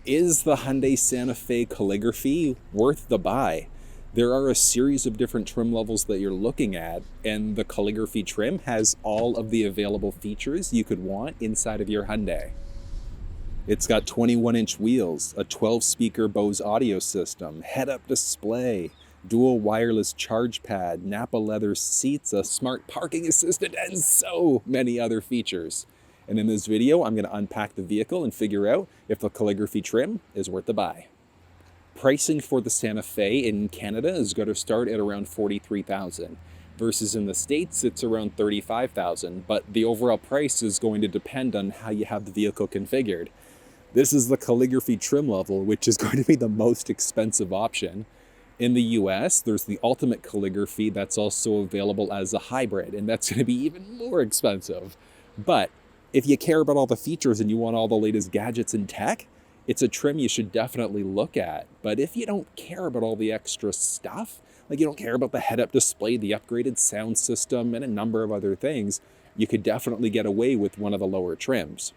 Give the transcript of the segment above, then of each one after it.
Is the Hyundai Santa Fe Calligraphy worth the buy? There are a series of different trim levels that you're looking at, and the Calligraphy trim has all of the available features you could want inside of your Hyundai. It's got 21-inch wheels, a 12-speaker Bose audio system, head-up display, dual wireless charge pad, Napa leather seats, a smart parking assistant, and so many other features. And in this video, I'm going to unpack the vehicle and figure out if the Calligraphy trim is worth the buy. Pricing for the Santa Fe in Canada is going to start at around $43,000, versus in the States, it's around $35,000, but the overall price is going to depend on how you have the vehicle configured. This is the Calligraphy trim level, which is going to be the most expensive option. In the US, there's the Ultimate Calligraphy that's also available as a hybrid, and that's going to be even more expensive. But if you care about all the features and you want all the latest gadgets and tech, it's a trim you should definitely look at. But if you don't care about all the extra stuff, like you don't care about the head-up display, the upgraded sound system, and a number of other things, you could definitely get away with one of the lower trims.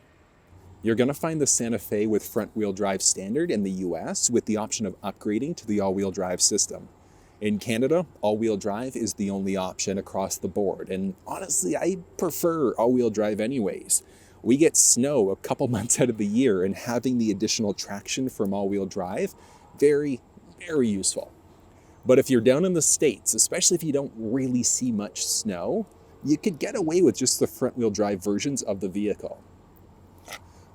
You're going to find the Santa Fe with front-wheel drive standard in the US with the option of upgrading to the all-wheel drive system. In Canada, all-wheel drive is the only option across the board, and honestly, I prefer all-wheel drive anyways. We get snow a couple months out of the year, and having the additional traction from all-wheel drive, very, very useful. But if you're down in the States, especially if you don't really see much snow, you could get away with just the front-wheel drive versions of the vehicle.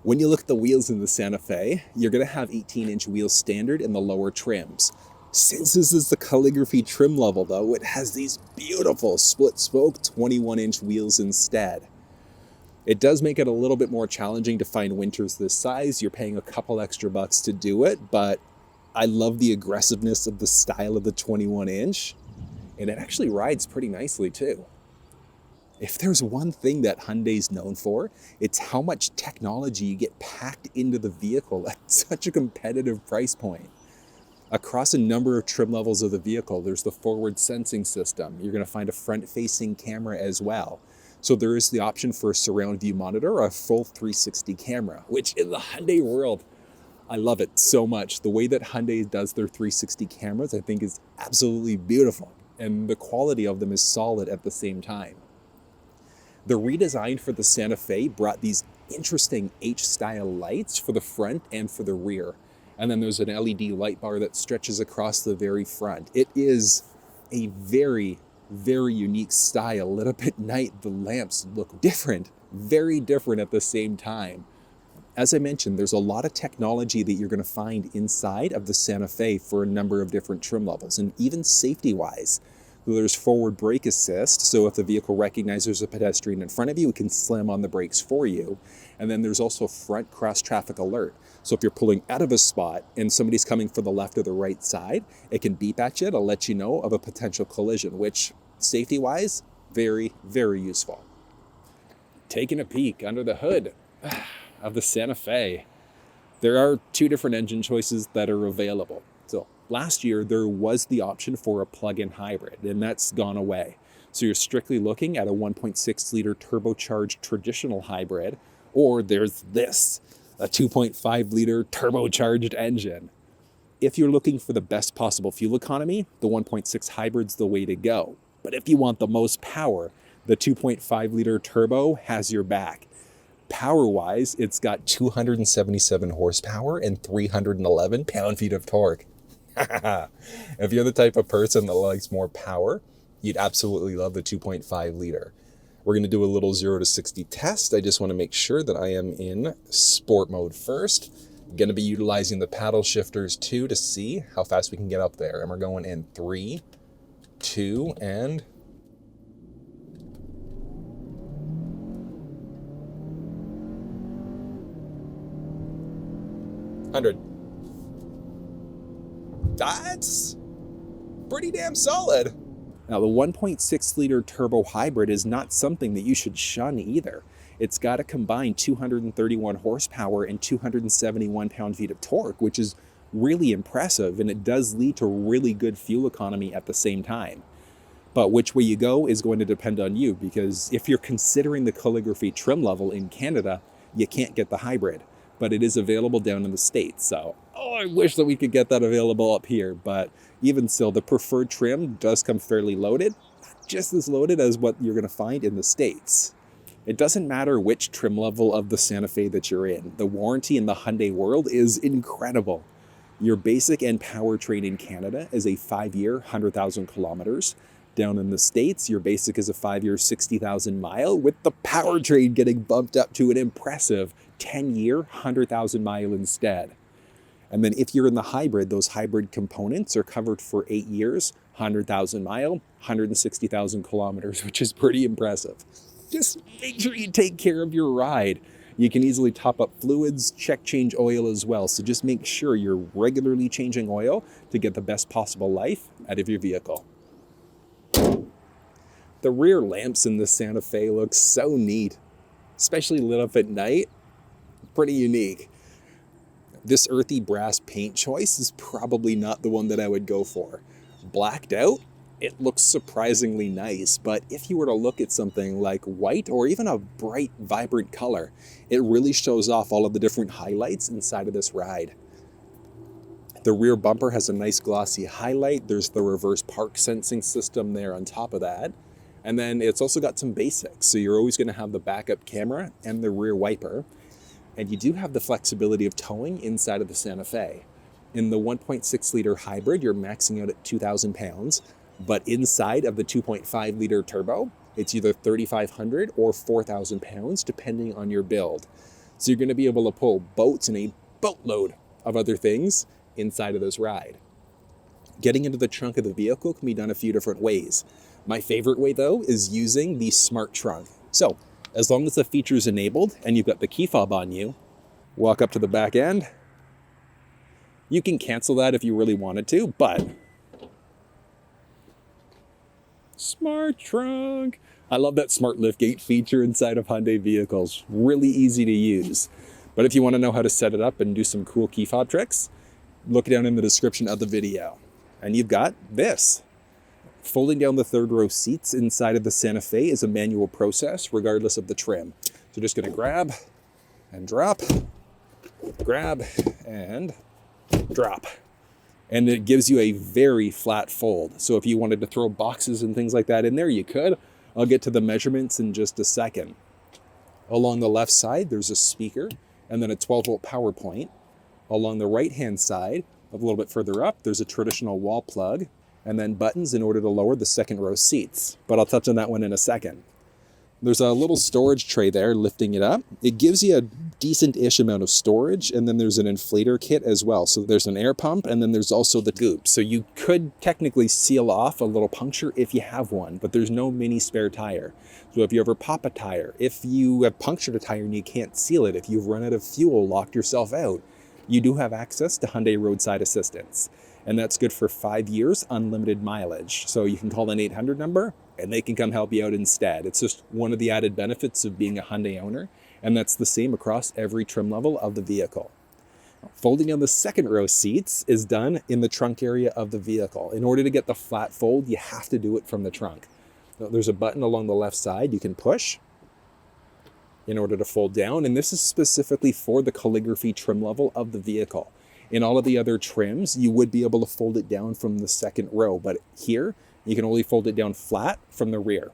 When you look at the wheels in the Santa Fe, you're going to have 18-inch wheels standard in the lower trims. Since this is the Calligraphy trim level though, it has these beautiful split-spoke 21-inch wheels instead. It does make it a little bit more challenging to find winters this size. You're paying a couple extra bucks to do it, but I love the aggressiveness of the style of the 21-inch, and it actually rides pretty nicely too. If there's one thing that Hyundai's known for, it's how much technology you get packed into the vehicle at such a competitive price point. Across a number of trim levels of the vehicle, there's the forward sensing system. You're going to find a front-facing camera as well. So there is the option for a surround view monitor or a full 360 camera, which in the Hyundai world, I love it so much. The way that Hyundai does their 360 cameras, I think is absolutely beautiful. And the quality of them is solid at the same time. The redesign for the Santa Fe brought these interesting H-style lights for the front and for the rear. And then there's an LED light bar that stretches across the very front. It is a very, very unique style. Lit up at night, the lamps look different, very different at the same time. As I mentioned, there's a lot of technology that you're going to find inside of the Santa Fe for a number of different trim levels, and even safety-wise. There's forward brake assist, so if the vehicle recognizes there's a pedestrian in front of you, it can slam on the brakes for you. And then there's also front cross-traffic alert. So if you're pulling out of a spot and somebody's coming from the left or the right side, it can beep at you to let you know of a potential collision, which, safety-wise, very, very useful. Taking a peek under the hood of the Santa Fe, there are two different engine choices that are available. So last year, there was the option for a plug-in hybrid, and that's gone away. So you're strictly looking at a 1.6-liter turbocharged traditional hybrid, or there's this, a 2.5-liter turbocharged engine. If you're looking for the best possible fuel economy, the 1.6 hybrid's the way to go. But if you want the most power, the 2.5-liter turbo has your back. Power-wise, it's got 277 horsepower and 311 pound-feet of torque. If you're the type of person that likes more power, you'd absolutely love the 2.5 liter. We're going to do a little 0 to 60 test. I just want to make sure that I am in sport mode first. I'm going to be utilizing the paddle shifters too to see how fast we can get up there. And we're going in 3, 2, and 100. That's pretty damn solid. Now, the 1.6-liter turbo hybrid is not something that you should shun either. It's got a combined 231 horsepower and 271 pound-feet of torque, which is really impressive, and it does lead to really good fuel economy at the same time. But which way you go is going to depend on you, because if you're considering the Calligraphy trim level in Canada, you can't get the hybrid. but it is available down in the States. So, I wish that we could get that available up here, but even still, the preferred trim does come fairly loaded, just as loaded as what you're going to find in the States. It doesn't matter which trim level of the Santa Fe that you're in. The warranty in the Hyundai world is incredible. Your basic and powertrain in Canada is a 5-year, 100,000 kilometers. Down in the States, your basic is a 5-year, 60,000 mile, with the powertrain getting bumped up to an impressive 10-year, 100,000 mile instead. And then if you're in the hybrid, those hybrid components are covered for 8 years, 100,000 mile, 160,000 kilometers, which is pretty impressive. Just make sure you take care of your ride. You can easily top up fluids, change oil as well. So just make sure you're regularly changing oil to get the best possible life out of your vehicle. The rear lamps in the Santa Fe look so neat, especially lit up at night. Pretty unique. This earthy brass paint choice is probably not the one that I would go for. Blacked out, it looks surprisingly nice, but if you were to look at something like white or even a bright, vibrant color, it really shows off all of the different highlights inside of this ride. The rear bumper has a nice glossy highlight. There's the reverse park sensing system there on top of that. And then it's also got some basics. So you're always going to have the backup camera and the rear wiper. And you do have the flexibility of towing inside of the Santa Fe. In the 1.6 liter hybrid, you're maxing out at 2,000 pounds. But inside of the 2.5 liter turbo, it's either 3,500 or 4,000 pounds, depending on your build. So you're going to be able to pull boats and a boatload of other things inside of this ride. Getting into the trunk of the vehicle can be done a few different ways. My favorite way, though, is using the smart trunk. So, as long as the feature is enabled and you've got the key fob on you, walk up to the back end. You can cancel that if you really wanted to, but smart trunk. I love that smart liftgate feature inside of Hyundai vehicles. Really easy to use. But if you want to know how to set it up and do some cool key fob tricks, look down in the description of the video. And you've got this. Folding down the third row seats inside of the Santa Fe is a manual process regardless of the trim. So just going to grab and drop, grab and drop. And it gives you a very flat fold. So if you wanted to throw boxes and things like that in there, you could. I'll get to the measurements in just a second. Along the left side, there's a speaker and then a 12-volt power point. Along the right-hand side, a little bit further up, there's a traditional wall plug and then buttons in order to lower the second row seats. But I'll touch on that one in a second. There's a little storage tray there lifting it up. It gives you a decent-ish amount of storage, and then there's an inflator kit as well. So there's an air pump, and then there's also the goop. So you could technically seal off a little puncture if you have one, but there's no mini spare tire. So if you ever pop a tire, if you have punctured a tire and you can't seal it, if you've run out of fuel, locked yourself out, you do have access to Hyundai roadside assistance. And that's good for 5 years, unlimited mileage. So you can call an 800 number and they can come help you out instead. It's just one of the added benefits of being a Hyundai owner. And that's the same across every trim level of the vehicle. Folding down the second row seats is done in the trunk area of the vehicle. In order to get the flat fold, you have to do it from the trunk. So there's a button along the left side you can push in order to fold down. And this is specifically for the calligraphy trim level of the vehicle. In all of the other trims, you would be able to fold it down from the second row, but here, you can only fold it down flat from the rear.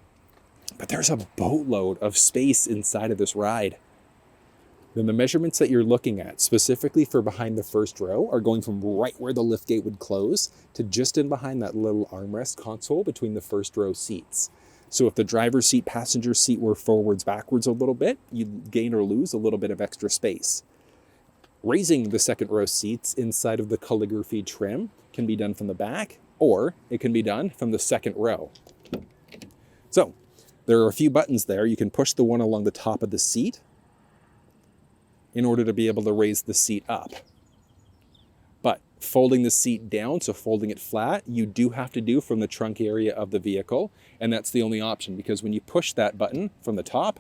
But there's a boatload of space inside of this ride. Then the measurements that you're looking at, specifically for behind the first row, are going from right where the liftgate would close to just in behind that little armrest console between the first row seats. So if the driver's seat, passenger seat were forwards, backwards a little bit, you'd gain or lose a little bit of extra space. Raising the second row seats inside of the calligraphy trim can be done from the back, or it can be done from the second row. So there are a few buttons there. You can push the one along the top of the seat in order to be able to raise the seat up. But folding the seat down, so folding it flat, you do have to do from the trunk area of the vehicle, and that's the only option, because when you push that button from the top,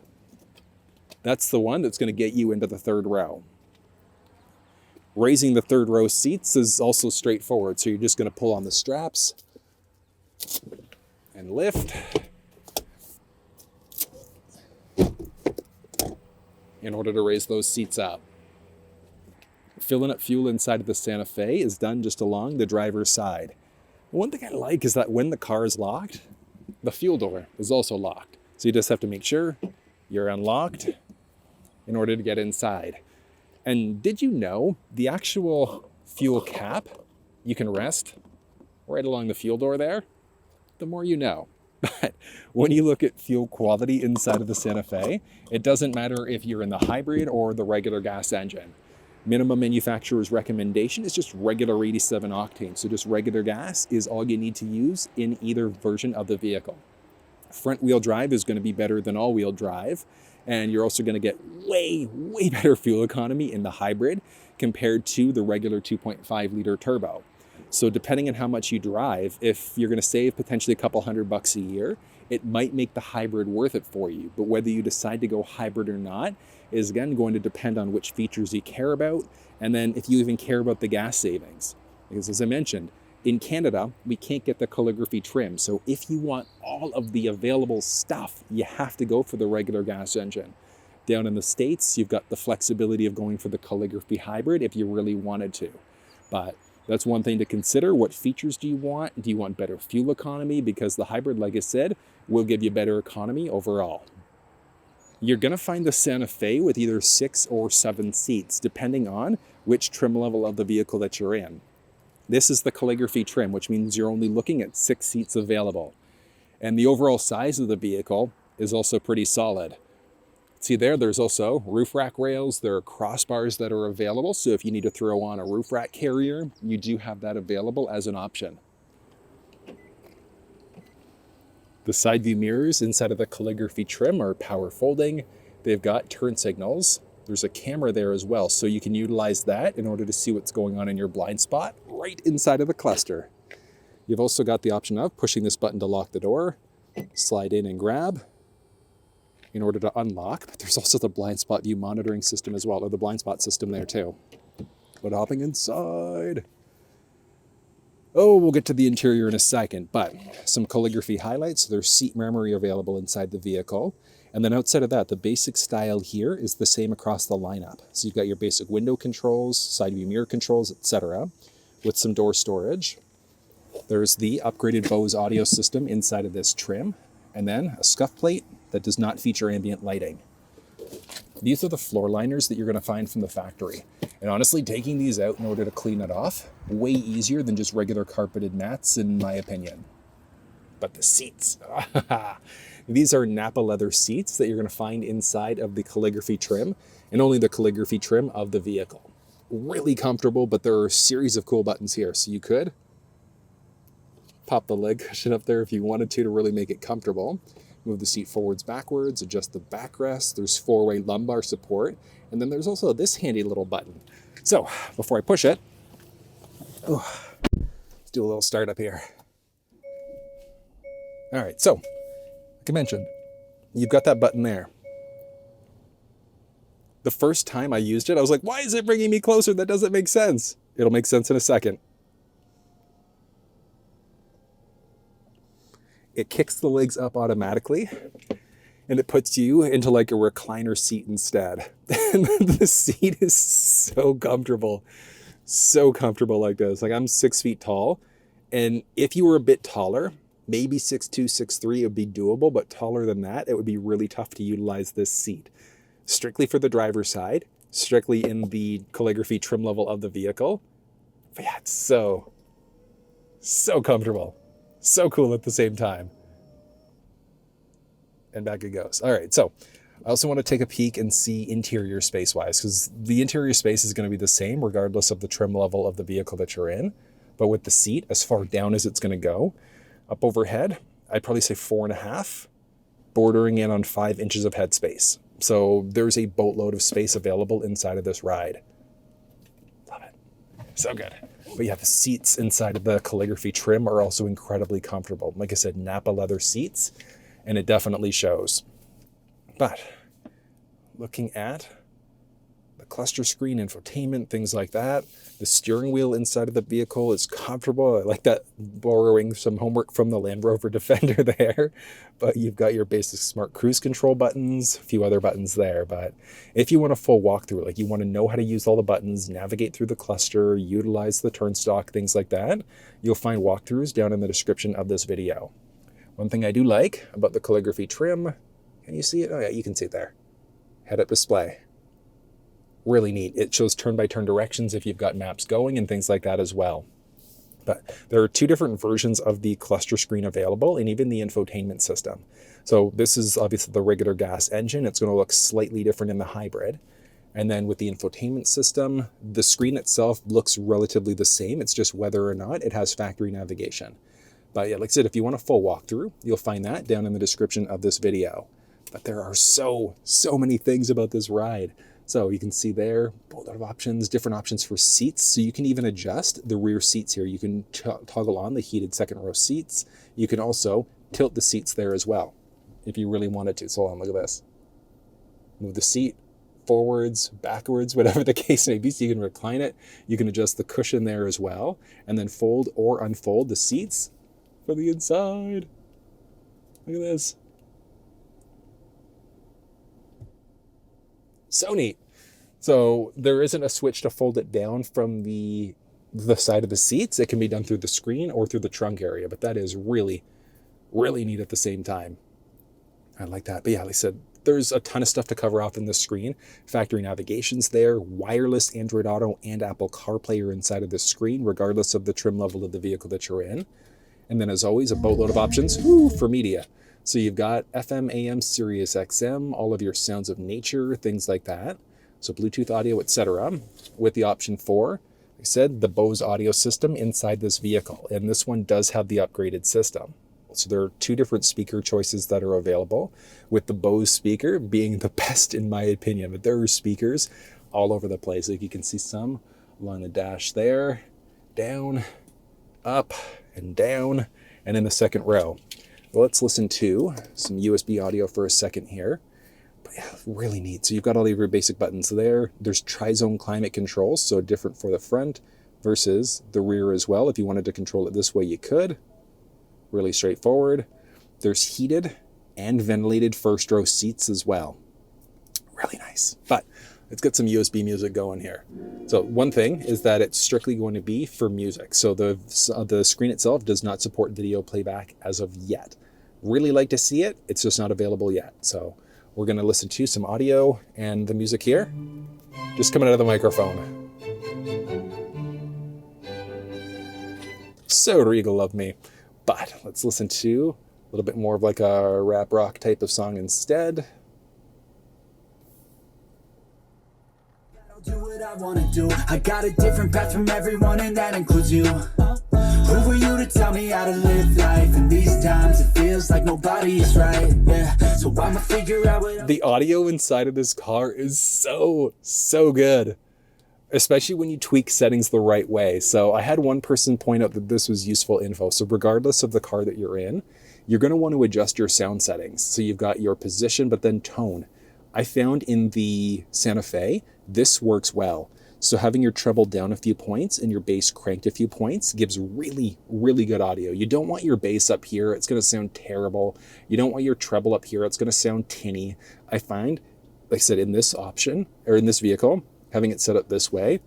that's the one that's going to get you into the third row. Raising the third row seats is also straightforward. So you're just going to pull on the straps and lift in order to raise those seats up. filling up fuel inside of the Santa Fe is done just along the driver's side. One thing I like is that when the car is locked, the fuel door is also locked. So you just have to make sure you're unlocked in order to get inside. And did you know the actual fuel cap, you can rest right along the fuel door there? The more you know. But when you look at fuel quality inside of the Santa Fe, it doesn't matter if you're in the hybrid or the regular gas engine. Minimum manufacturer's recommendation is just regular 87 octane. So just regular gas is all you need to use in either version of the vehicle. Front wheel drive is going to be better than all wheel drive. And you're also going to get way better fuel economy in the hybrid compared to the regular 2.5 liter turbo. So depending on how much you drive, if you're going to save potentially a couple $100 a year, it might make the hybrid worth it for you. But whether you decide to go hybrid or not is again going to depend on which features you care about, and then if you even care about the gas savings. Because as I mentioned, in Canada, we can't get the Calligraphy trim. So if you want all of the available stuff, you have to go for the regular gas engine. Down in the States, you've got the flexibility of going for the Calligraphy hybrid if you really wanted to. But that's one thing to consider. What features do you want? Do you want better fuel economy? Because the hybrid, like I said, will give you better economy overall. You're going to find the Santa Fe with either 6 or 7 seats, depending on which trim level of the vehicle that you're in. This is the Calligraphy trim, which means you're only looking at 6 seats available. And the overall size of the vehicle is also pretty solid. See there's also roof rack rails. There are crossbars that are available. So if you need to throw on a roof rack carrier, you do have that available as an option. The side view mirrors inside of the Calligraphy trim are power folding. They've got turn signals. There's a camera there as well, so you can utilize that in order to see what's going on in your blind spot right inside of the cluster. You've also got the option of pushing this button to lock the door, slide in and grab in order to unlock, but there's also the blind spot view monitoring system as well, or the blind spot system there too. But hopping inside. Oh, we'll get to the interior in a second, but some Calligraphy highlights. There's seat memory available inside the vehicle. And then outside of that, the basic style here is the same across the lineup. So you've got your basic window controls, side view mirror controls, etc., with some door storage. There's the upgraded Bose audio system inside of this trim, and then a scuff plate that does not feature ambient lighting. These are the floor liners that you're going to find from the factory. And honestly, taking these out in order to clean it off, way easier than just regular carpeted mats, in my opinion. But the seats, these are Napa leather seats that you're going to find inside of the Calligraphy trim, and only the Calligraphy trim of the vehicle. Really comfortable, but there are a series of cool buttons here. So you could pop the leg cushion up there if you wanted to really make it comfortable. Move the seat forwards, backwards, adjust the backrest. There's 4-way lumbar support. And then there's also this handy little button. So before I push it, let's do a little startup here. All right, so like I mentioned, you've got that button there. The first time I used it, I was like, why is it bringing me closer? That doesn't make sense. It'll make sense in a second. It kicks the legs up automatically, and it puts you into like a recliner seat instead. And the seat is so comfortable like this. Like I'm 6 feet tall, and if you were a bit taller, maybe 6'2", 6'3", it would be doable, but taller than that, it would be really tough to utilize this seat. Strictly for the driver's side, strictly in the Calligraphy trim level of the vehicle. But yeah, it's so comfortable. So cool at the same time. And back it goes. All right, so I also want to take a peek and see interior space-wise, because the interior space is going to be the same regardless of the trim level of the vehicle that you're in. But with the seat, as far down as it's going to go, up overhead, I'd probably say 4.5, bordering in on 5 inches of headspace. So there's a boatload of space available inside of this ride. Love it. So good. But yeah, the seats inside of the Calligraphy trim are also incredibly comfortable. Like I said, Napa leather seats, and it definitely shows. But looking at the cluster screen, infotainment, things like that. The steering wheel inside of the vehicle is comfortable. I like that, borrowing some homework from the Land Rover Defender there. But you've got your basic smart cruise control buttons, a few other buttons there. But if you want a full walkthrough, like you want to know how to use all the buttons, navigate through the cluster, utilize the turnstock, things like that, you'll find walkthroughs down in the description of this video. One thing I do like about the Calligraphy trim, can you see it? Oh yeah, you can see it there. Head-up display. Really neat. It shows turn-by-turn directions if you've got maps going and things like that as well. But there are two different versions of the cluster screen available, and even the infotainment system. So this is obviously the regular gas engine. It's going to look slightly different in the hybrid. And then with the infotainment system, the screen itself looks relatively the same. It's just whether or not it has factory navigation. But yeah, like I said, if you want a full walkthrough, you'll find that down in the description of this video. But there are so many things about this ride. So you can see there, a lot of options, different options for seats. So you can even adjust the rear seats here. You can toggle on the heated second row seats. You can also tilt the seats there as well, if you really wanted to. So hold on, look at this. Move the seat forwards, backwards, whatever the case may be. So you can recline it. You can adjust the cushion there as well, and then fold or unfold the seats for the inside. Look at this. So neat. So there isn't a switch to fold it down from the side of the seats. It can be done through the screen or through the trunk area, but that is really neat at the same time. I like that. But yeah, like I said, there's a ton of stuff to cover off in the screen. Factory navigation's there, wireless Android Auto and Apple CarPlay are inside of the screen, regardless of the trim level of the vehicle that you're in. And then as always, a boatload of options for media. So you've got FM, AM, Sirius XM, all of your sounds of nature, things like that. So Bluetooth audio, etc. With the option 4, like I said, the Bose audio system inside this vehicle. And this one does have the upgraded system. So there are two different speaker choices that are available, with the Bose speaker being the best in my opinion. But there are speakers all over the place. Like you can see some along the dash there, down, up, and down, and in the second row. Well, let's listen to some USB audio for a second here. But yeah, really neat. So you've got all of your basic buttons there. There's tri-zone climate controls, so different for the front versus the rear as well. If you wanted to control it this way, you could. Really straightforward. There's heated and ventilated first row seats as well. Really nice. But let's get some USB music going here. So one thing is that it's strictly going to be for music. So the screen itself does not support video playback as of yet. Really like to see it. It's just not available yet. So we're going to listen to some audio and the music here, just coming out of the microphone. So regal of me. But let's listen to a little bit more of like a rap rock type of song instead. Do what I want to do. I got a different path from everyone, and that includes you. Who are you to tell me how to live life? In these times, it feels like nobody is right. Yeah, so I'ma figure out what. The audio inside of this car is so good, especially when you tweak settings the right way. So I had one person point out that this was useful info. So regardless of the car that you're in, you're going to want to adjust your sound settings. So you've got your position, but then tone. I found in the Santa Fe, this works well. So having your treble down a few points and your bass cranked a few points gives really good audio. You don't want your bass up here. It's going to sound terrible. You don't want your treble up here. It's going to sound tinny. I find, like I said, in this option, or in this vehicle, having it set up this way,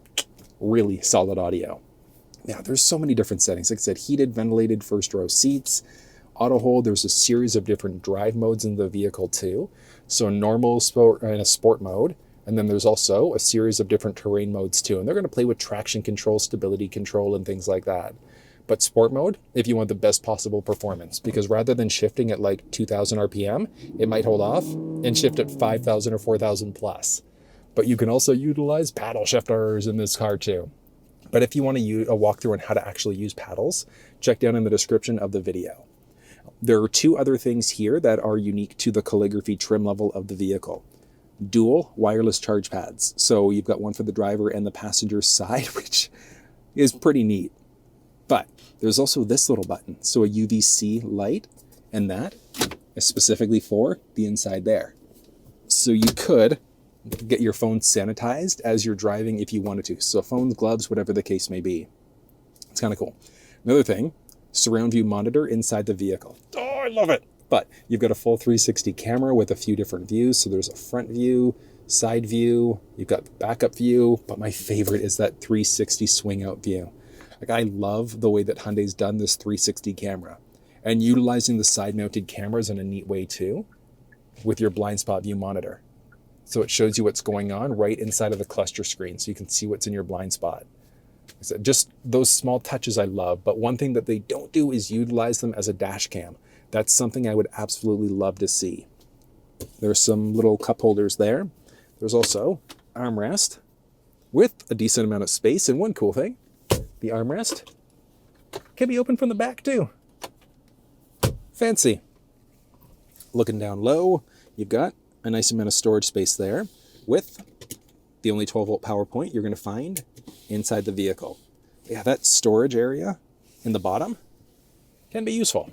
really solid audio. Now, there's so many different settings. Like I said, heated, ventilated first row seats, auto hold. There's a series of different drive modes in the vehicle too. So normal, sport, and a sport mode. And then there's also a series of different terrain modes too. And they're going to play with traction control, stability control, and things like that. But sport mode, if you want the best possible performance, because rather than shifting at like 2,000 RPM, it might hold off and shift at 5,000 or 4,000 plus. But you can also utilize paddle shifters in this car too. But if you want to use a walkthrough on how to actually use paddles, check down in the description of the video. There are two other things here that are unique to the Calligraphy trim level of the vehicle. Dual wireless charge pads. So you've got one for the driver and the passenger side, which is pretty neat. But there's also this little button. So a UVC light, and that is specifically for the inside there. So you could get your phone sanitized as you're driving if you wanted to. So phones, gloves, whatever the case may be. It's kind of cool. Another thing, surround view monitor inside the vehicle. Oh, I love it. But you've got a full 360 camera with a few different views. So there's a front view, side view, you've got the backup view, but my favorite is that 360 swing out view. Like, I love the way that Hyundai's done this 360 camera and utilizing the side mounted cameras in a neat way too with your blind spot view monitor. So it shows you what's going on right inside of the cluster screen so you can see what's in your blind spot. So just those small touches I love, but one thing that they don't do is utilize them as a dash cam. That's something I would absolutely love to see. There's some little cup holders there. There's also armrest with a decent amount of space. And one cool thing, the armrest can be opened from the back too. Fancy. Looking down low, you've got a nice amount of storage space there with the only 12-volt power point you're going to find inside the vehicle. Yeah, that storage area in the bottom can be useful.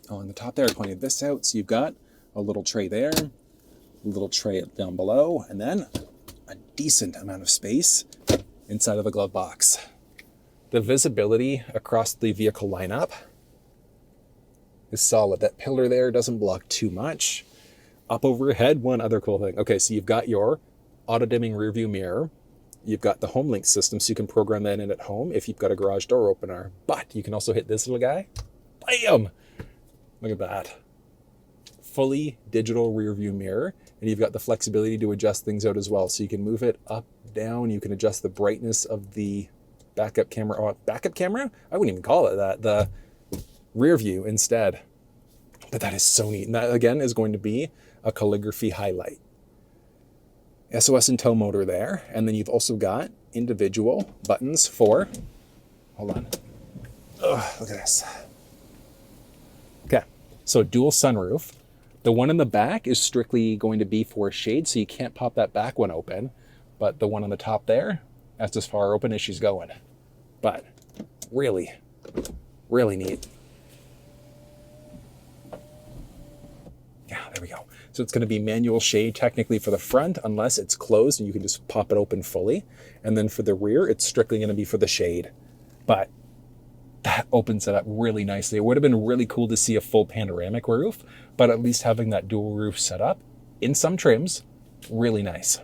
On the top there, I pointed this out. So you've got a little tray there, a little tray down below, and then a decent amount of space inside of the glove box. The visibility across the vehicle lineup is solid. That pillar there doesn't block too much. Up overhead, one other cool thing. Okay, so you've got your auto-dimming rear view mirror. You've got the home link system, so you can program that in at home if you've got a garage door opener. But you can also hit this little guy. Bam! Look at that. Fully digital rear view mirror. And you've got the flexibility to adjust things out as well. So you can move it up, down. You can adjust the brightness of the backup camera. Oh, backup camera? I wouldn't even call it that. The rear view instead. But that is so neat. And that, again, is going to be a calligraphy highlight. SOS and tow motor there. And then you've also got individual buttons for, hold on. Ugh, look at this. Okay, so dual sunroof. The one in the back is strictly going to be for shade, so you can't pop that back one open. But the one on the top there, that's as far open as she's going. But really, really neat. Yeah, there we go. So it's going to be manual shade technically for the front, unless it's closed and you can just pop it open fully. And then for the rear, it's strictly going to be for the shade. But that opens it up really nicely. It would have been really cool to see a full panoramic roof, but at least having that dual roof set up in some trims, really nice.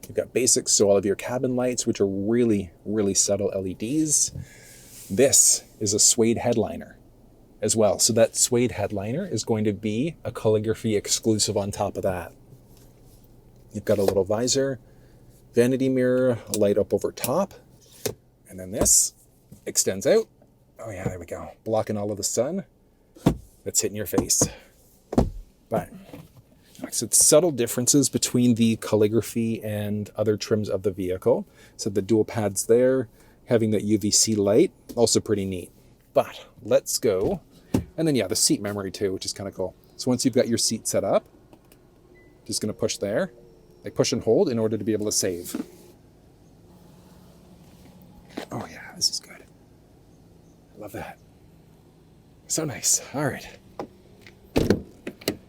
You've got basics, so all of your cabin lights, which are really, really subtle LEDs. This is a suede headliner as well. So that suede headliner is going to be a calligraphy exclusive on top of that. You've got a little visor, vanity mirror, a light up over top, and then this extends out. Oh yeah, there we go. Blocking all of the sun that's hitting your face. But so it's subtle differences between the calligraphy and other trims of the vehicle. So the dual pads there, having that UVC light, also pretty neat. But let's go. And then yeah, the seat memory too, which is kind of cool. So once you've got your seat set up, just gonna push there, like push and hold in order to be able to save. Oh yeah, this is good. Love that. So nice. All right.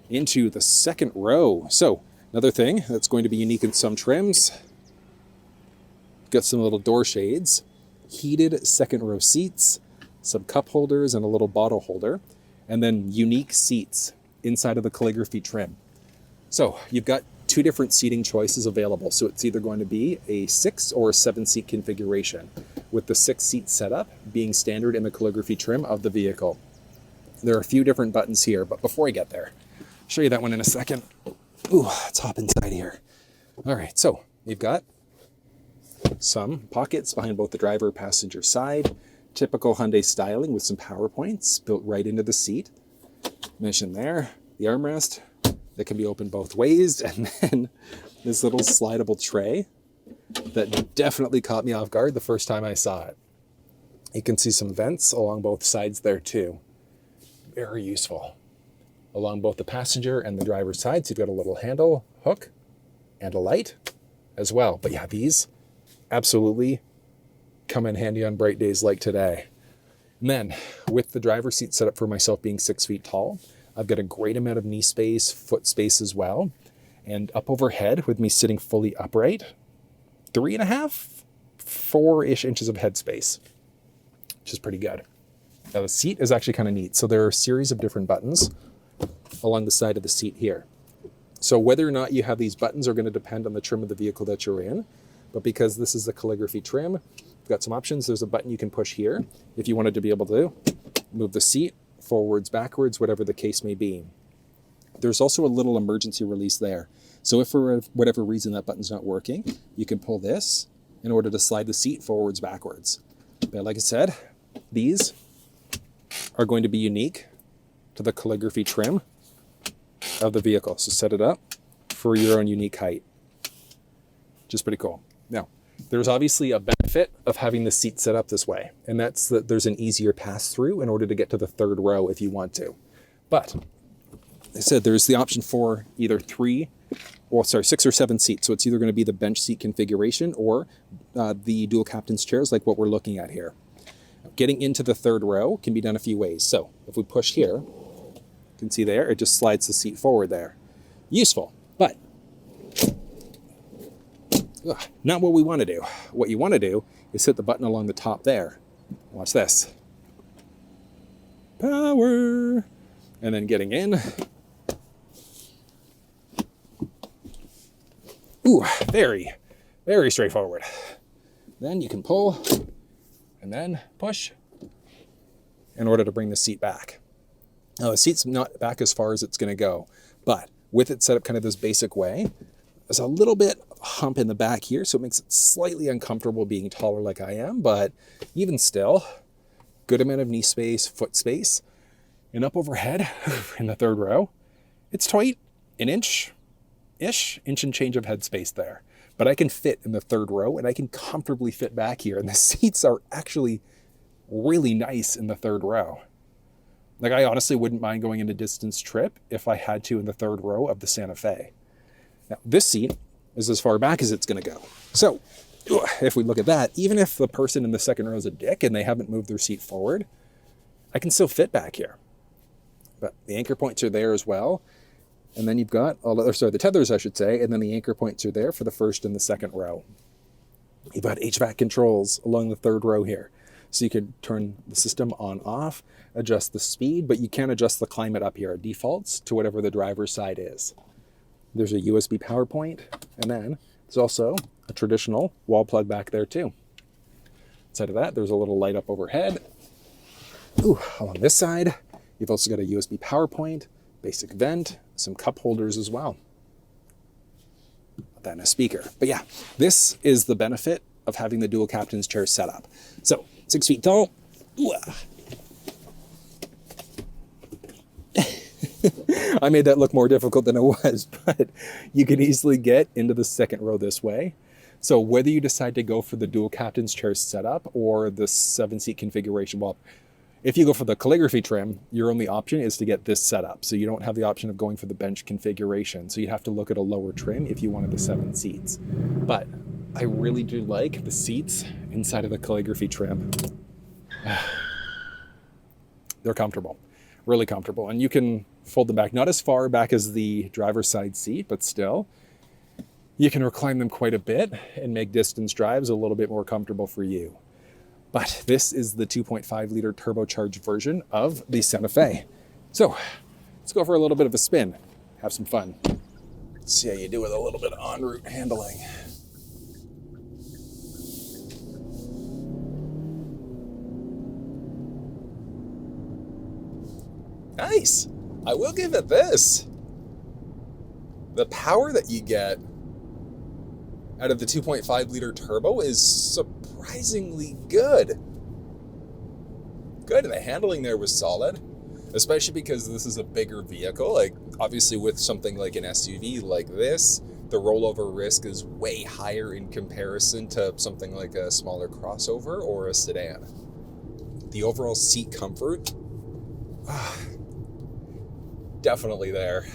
Into the second row. So another thing that's going to be unique in some trims. Got some little door shades, heated second row seats, some cup holders and a little bottle holder, and then unique seats inside of the calligraphy trim. So you've got two different seating choices available. So it's either going to be a 6 or a 7 seat configuration, with the 6 seat setup being standard in the calligraphy trim of the vehicle. There are a few different buttons here, but before I get there, I'll show you that one in a second. Ooh, let's hop inside here. All right, so you've got some pockets behind both the driver and passenger side. Typical Hyundai styling with some power points built right into the seat. Mention there, the armrest that can be opened both ways, and then this little slidable tray that definitely caught me off guard the first time I saw it. You can see some vents along both sides there too. Very useful. Along both the passenger and the driver's sides, you've got a little handle, hook, and a light as well. But yeah, these absolutely come in handy on bright days like today. And then with the driver's seat set up for myself being 6 feet tall, I've got a great amount of knee space, foot space as well. And up overhead, with me sitting fully upright, 3.5, 4-ish inches of headspace, which is pretty good. Now the seat is actually kind of neat. So there are a series of different buttons along the side of the seat here. So whether or not you have these buttons are going to depend on the trim of the vehicle that you're in. But because this is a calligraphy trim, we've got some options. There's a button you can push here if you wanted to be able to move the seat forwards, backwards, whatever the case may be. There's also a little emergency release there. So if for whatever reason that button's not working, you can pull this in order to slide the seat forwards, backwards. But like I said, these are going to be unique to the calligraphy trim of the vehicle. So set it up for your own unique height, which is pretty cool. Now, there's obviously a benefit of having the seat set up this way, and that's that there's an easier pass through in order to get to the third row if you want to. But I said there's the option for either 6 or 7 seats. So it's either going to be the bench seat configuration or the dual captain's chairs like what we're looking at here. Getting into the third row can be done a few ways. So if we push here, you can see there, it just slides the seat forward there. Useful, but not what we want to do. What you want to do is hit the button along the top there. Watch this. Power. And then getting in. Ooh, very, very straightforward. Then you can pull and then push in order to bring the seat back. Now the seat's not back as far as it's going to go, but with it set up kind of this basic way, there's a little bit of a hump in the back here, so it makes it slightly uncomfortable being taller like I am, but even still, good amount of knee space, foot space. And up overhead in the third row, it's tight, an inch-ish, inch and change of headspace there. But I can fit in the third row and I can comfortably fit back here. And the seats are actually really nice in the third row. Like I honestly wouldn't mind going in a distance trip if I had to in the third row of the Santa Fe. Now this seat is as far back as it's gonna go. So if we look at that, even if the person in the second row is a dick and they haven't moved their seat forward, I can still fit back here. But the anchor points are there as well. And then you've got, the tethers, I should say, and then the anchor points are there for the first and the second row. You've got HVAC controls along the third row here. So you can turn the system on, off, adjust the speed, but you can't adjust the climate up here. It defaults to whatever the driver's side is. There's a USB power point, and then there's also a traditional wall plug back there too. Inside of that, there's a little light up overhead. Ooh, along this side, you've also got a USB power point, basic vent, some cup holders as well. Put that in a speaker. But yeah, this is the benefit of having the dual captain's chair set up. So 6 feet tall. I made that look more difficult than it was, but you can easily get into the second row this way. So whether you decide to go for the dual captain's chair setup or the 7-seat configuration, well, if you go for the calligraphy trim, your only option is to get this set up. So you don't have the option of going for the bench configuration. So you'd have to look at a lower trim if you wanted the 7 seats. But I really do like the seats inside of the calligraphy trim. They're comfortable, really comfortable. And you can fold them back, not as far back as the driver's side seat, but still, you can recline them quite a bit and make distance drives a little bit more comfortable for you. But this is the 2.5 liter turbocharged version of the Santa Fe. So let's go for a little bit of a spin, have some fun. Let's see how you do with a little bit of en route handling. Nice. I will give it this. The power that you get out of the 2.5 liter turbo is surprisingly good. And the handling there was solid, especially because this is a bigger vehicle. Like obviously with something like an SUV like this, the rollover risk is way higher in comparison to something like a smaller crossover or a sedan. The overall seat comfort, definitely there.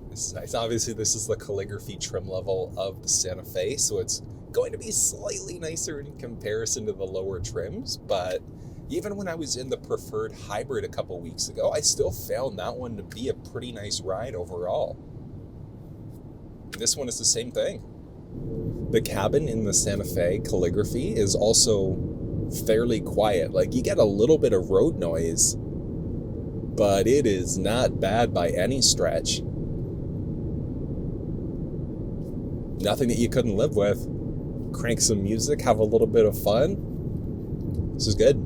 This is nice. Obviously, this is the calligraphy trim level of the Santa Fe, so it's going to be slightly nicer in comparison to the lower trims, but even when I was in the preferred hybrid a couple weeks ago, I still found that one to be a pretty nice ride overall. this one is the same thing. The cabin in the Santa Fe Calligraphy is also fairly quiet. Like, you get a little bit of road noise, but it is not bad by any stretch. Nothing that you couldn't live with. Crank some music, have a little bit of fun. This is good.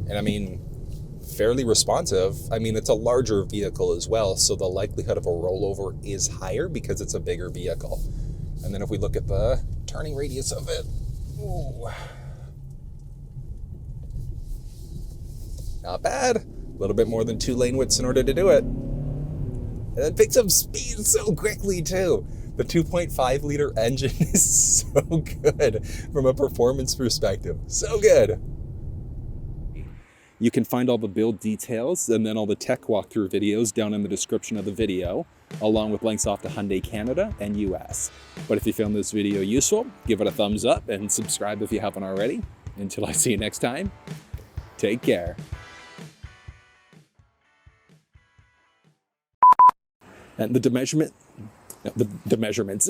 And I mean, fairly responsive. I mean, it's a larger vehicle as well, so the likelihood of a rollover is higher because it's a bigger vehicle. And then if we look at the turning radius of it, ooh, not bad. A little bit more than 2 lane widths in order to do it. And it picks up speed so quickly too. The 2.5 liter engine is so good from a performance perspective. So good. You can find all the build details and then all the tech walkthrough videos down in the description of the video, along with links off to Hyundai Canada and US. But if you found this video useful, give it a thumbs up and subscribe if you haven't already. Until I see you next time, take care. And the measurements.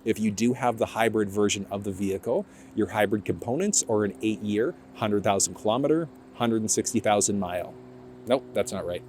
If you do have the hybrid version of the vehicle, your hybrid components are an 8-year, 100,000 kilometer, 160,000 mile. Nope, that's not right.